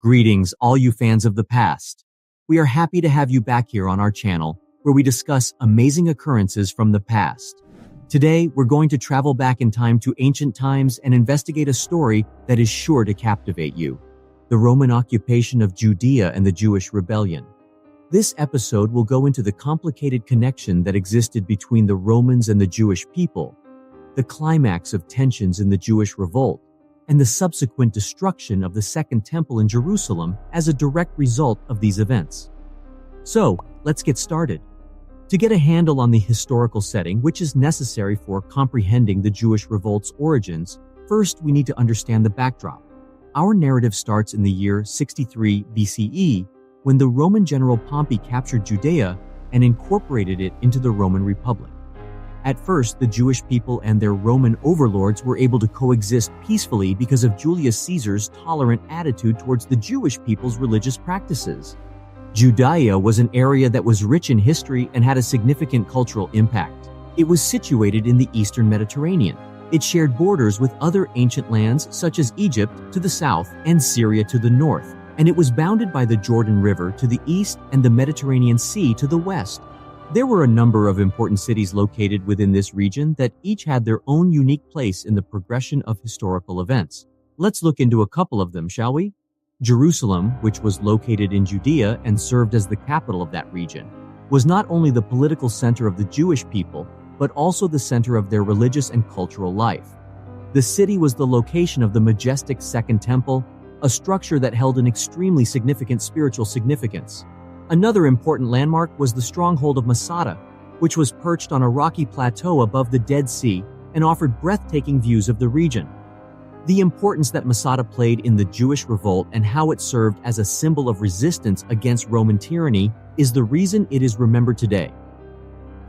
Greetings, all you fans of the past. We are happy to have you back here on our channel, where we discuss amazing occurrences from the past. Today, we're going to travel back in time to ancient times and investigate a story that is sure to captivate you: the Roman occupation of Judea and the Jewish rebellion. This episode will go into the complicated connection that existed between the Romans and the Jewish people, the climax of tensions in the Jewish revolt, and the subsequent destruction of the Second Temple in Jerusalem as a direct result of these events. So, let's get started. To get a handle on the historical setting, which is necessary for comprehending the Jewish revolt's origins, first we need to understand the backdrop. Our narrative starts in the year 63 BCE, when the Roman general Pompey captured Judea and incorporated it into the Roman Republic. At first, the Jewish people and their Roman overlords were able to coexist peacefully because of Julius Caesar's tolerant attitude towards the Jewish people's religious practices. Judea was an area that was rich in history and had a significant cultural impact. It was situated in the eastern Mediterranean. It shared borders with other ancient lands such as Egypt to the south and Syria to the north, and it was bounded by the Jordan River to the east and the Mediterranean Sea to the west. There were a number of important cities located within this region that each had their own unique place in the progression of historical events. Let's look into a couple of them, shall we? Jerusalem, which was located in Judea and served as the capital of that region, was not only the political center of the Jewish people, but also the center of their religious and cultural life. The city was the location of the majestic Second Temple, a structure that held an extremely significant spiritual significance. Another important landmark was the stronghold of Masada, which was perched on a rocky plateau above the Dead Sea and offered breathtaking views of the region. The importance that Masada played in the Jewish revolt and how it served as a symbol of resistance against Roman tyranny is the reason it is remembered today.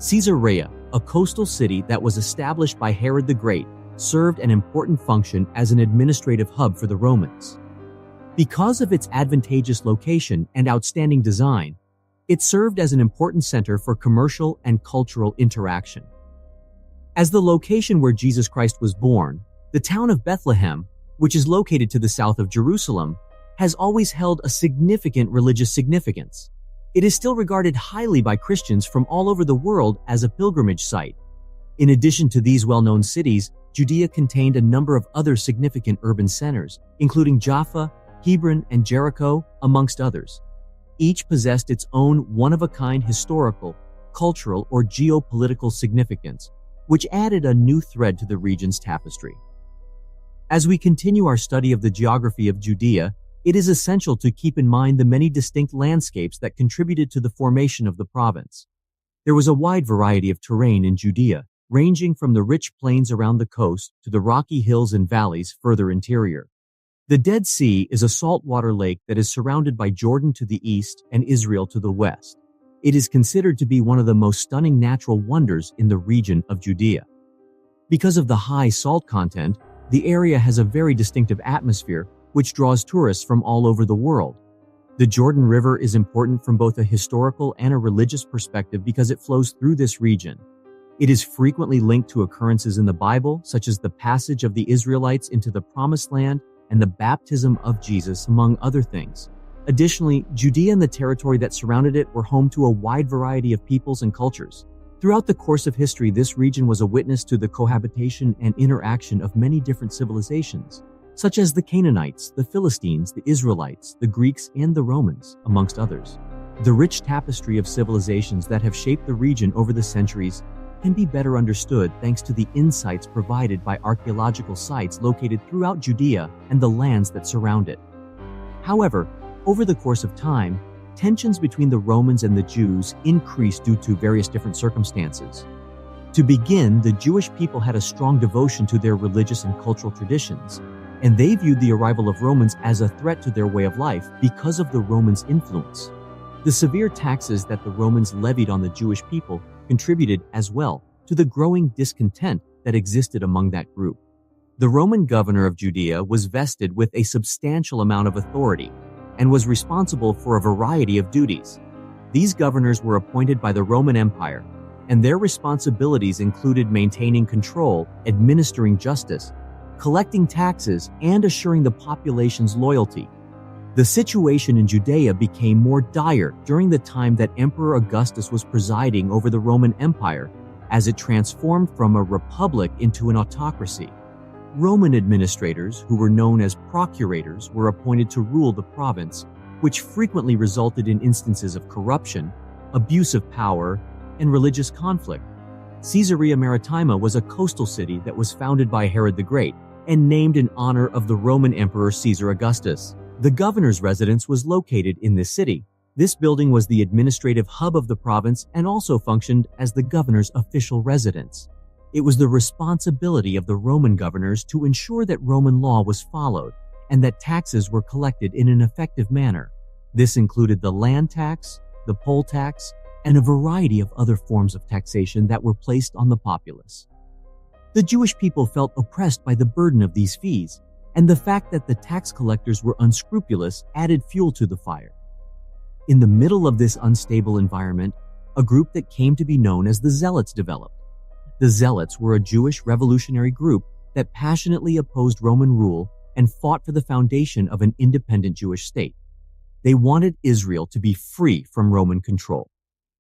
Caesarea, a coastal city that was established by Herod the Great, served an important function as an administrative hub for the Romans. Because of its advantageous location and outstanding design, it served as an important center for commercial and cultural interaction. As the location where Jesus Christ was born, the town of Bethlehem, which is located to the south of Jerusalem, has always held a significant religious significance. It is still regarded highly by Christians from all over the world as a pilgrimage site. In addition to these well-known cities, Judea contained a number of other significant urban centers, including Jaffa, Hebron, and Jericho, amongst others. Each possessed its own one-of-a-kind historical, cultural, or geopolitical significance, which added a new thread to the region's tapestry. As we continue our study of the geography of Judea, it is essential to keep in mind the many distinct landscapes that contributed to the formation of the province. There was a wide variety of terrain in Judea, ranging from the rich plains around the coast to the rocky hills and valleys further interior. The Dead Sea is a saltwater lake that is surrounded by Jordan to the east and Israel to the west. It is considered to be one of the most stunning natural wonders in the region of Judea. Because of the high salt content, the area has a very distinctive atmosphere, which draws tourists from all over the world. The Jordan River is important from both a historical and a religious perspective because it flows through this region. It is frequently linked to occurrences in the Bible, such as the passage of the Israelites into the Promised Land and the baptism of Jesus, among other things. Additionally, Judea and the territory that surrounded it were home to a wide variety of peoples and cultures. Throughout the course of history, this region was a witness to the cohabitation and interaction of many different civilizations, such as the Canaanites, the Philistines, the Israelites, the Greeks, and the Romans, amongst others. The rich tapestry of civilizations that have shaped the region over the centuries can be better understood thanks to the insights provided by archaeological sites located throughout Judea and the lands that surround it. However, over the course of time, tensions between the Romans and the Jews increased due to various different circumstances. To begin, the Jewish people had a strong devotion to their religious and cultural traditions, and they viewed the arrival of Romans as a threat to their way of life because of the Romans' influence. The severe taxes that the Romans levied on the Jewish people contributed as well to the growing discontent that existed among that group. The Roman governor of Judea was vested with a substantial amount of authority and was responsible for a variety of duties. These governors were appointed by the Roman Empire, and their responsibilities included maintaining control, administering justice, collecting taxes, and assuring the population's loyalty. The situation in Judea became more dire during the time that Emperor Augustus was presiding over the Roman Empire, as it transformed from a republic into an autocracy. Roman administrators, who were known as procurators, were appointed to rule the province, which frequently resulted in instances of corruption, abuse of power, and religious conflict. Caesarea Maritima was a coastal city that was founded by Herod the Great and named in honor of the Roman Emperor Caesar Augustus. The governor's residence was located in this city. This building was the administrative hub of the province and also functioned as the governor's official residence. It was the responsibility of the Roman governors to ensure that Roman law was followed and that taxes were collected in an effective manner. This included the land tax, the poll tax, and a variety of other forms of taxation that were placed on the populace. The Jewish people felt oppressed by the burden of these fees, and the fact that the tax collectors were unscrupulous added fuel to the fire. In the middle of this unstable environment, a group that came to be known as the Zealots developed. The Zealots were a Jewish revolutionary group that passionately opposed Roman rule and fought for the foundation of an independent Jewish state. They wanted Israel to be free from Roman control.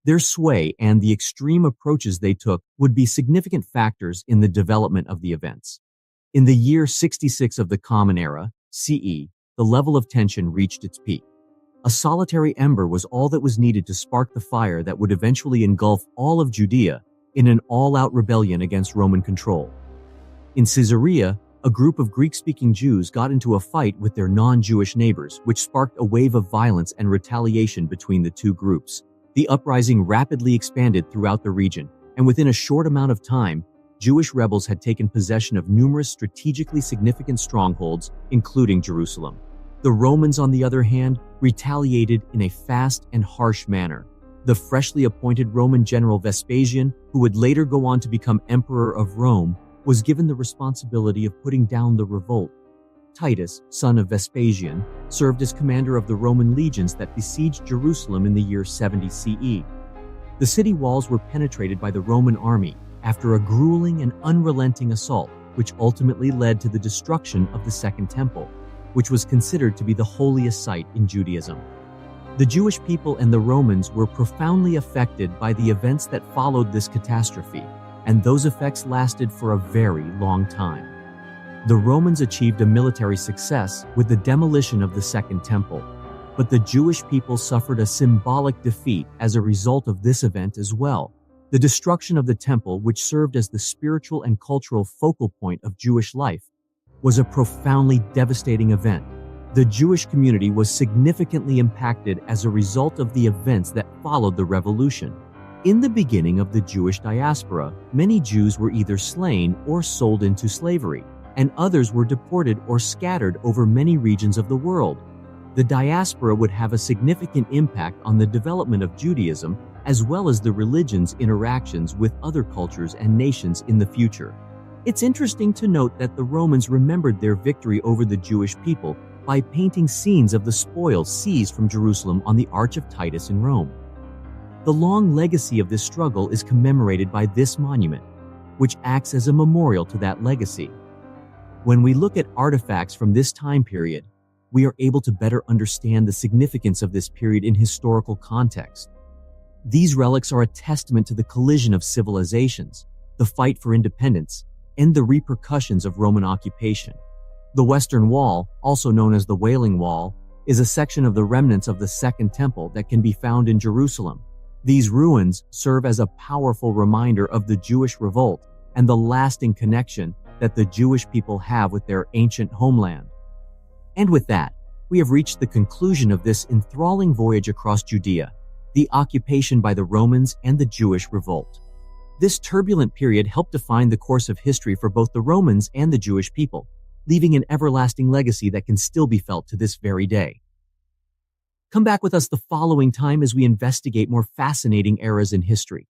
Their sway and the extreme approaches they took would be significant factors in the development of the events. In the year 66 of the Common Era, CE, the level of tension reached its peak. A solitary ember was all that was needed to spark the fire that would eventually engulf all of Judea in an all-out rebellion against Roman control. In Caesarea, a group of Greek-speaking Jews got into a fight with their non-Jewish neighbors, which sparked a wave of violence and retaliation between the two groups. The uprising rapidly expanded throughout the region, and within a short amount of time, Jewish rebels had taken possession of numerous strategically significant strongholds, including Jerusalem. The Romans, on the other hand, retaliated in a fast and harsh manner. The freshly appointed Roman general Vespasian, who would later go on to become Emperor of Rome, was given the responsibility of putting down the revolt. Titus, son of Vespasian, served as commander of the Roman legions that besieged Jerusalem in the year 70 CE. The city walls were penetrated by the Roman army after a grueling and unrelenting assault, which ultimately led to the destruction of the Second Temple, which was considered to be the holiest site in Judaism. The Jewish people and the Romans were profoundly affected by the events that followed this catastrophe, and those effects lasted for a very long time. The Romans achieved a military success with the demolition of the Second Temple, but the Jewish people suffered a symbolic defeat as a result of this event as well. The destruction of the temple, which served as the spiritual and cultural focal point of Jewish life, was a profoundly devastating event. The Jewish community was significantly impacted as a result of the events that followed the revolution. In the beginning of the Jewish diaspora, many Jews were either slain or sold into slavery, and others were deported or scattered over many regions of the world. The diaspora would have a significant impact on the development of Judaism, as well as the religion's interactions with other cultures and nations in the future. It's interesting to note that the Romans remembered their victory over the Jewish people by painting scenes of the spoils seized from Jerusalem on the Arch of Titus in Rome. The long legacy of this struggle is commemorated by this monument, which acts as a memorial to that legacy. When we look at artifacts from this time period, we are able to better understand the significance of this period in historical context. These relics are a testament to the collision of civilizations, the fight for independence, and the repercussions of Roman occupation. The Western Wall, also known as the Wailing Wall, is a section of the remnants of the Second Temple that can be found in Jerusalem. These ruins serve as a powerful reminder of the Jewish revolt and the lasting connection that the Jewish people have with their ancient homeland. And with that, we have reached the conclusion of this enthralling voyage across Judea, the occupation by the Romans and the Jewish revolt. This turbulent period helped define the course of history for both the Romans and the Jewish people, leaving an everlasting legacy that can still be felt to this very day. Come back with us the following time as we investigate more fascinating eras in history.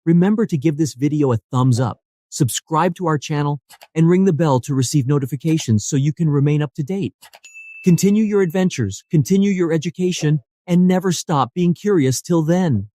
Remember to give this video a thumbs up, subscribe to our channel, and ring the bell to receive notifications so you can remain up to date. Continue your adventures, continue your education, and never stop being curious till then.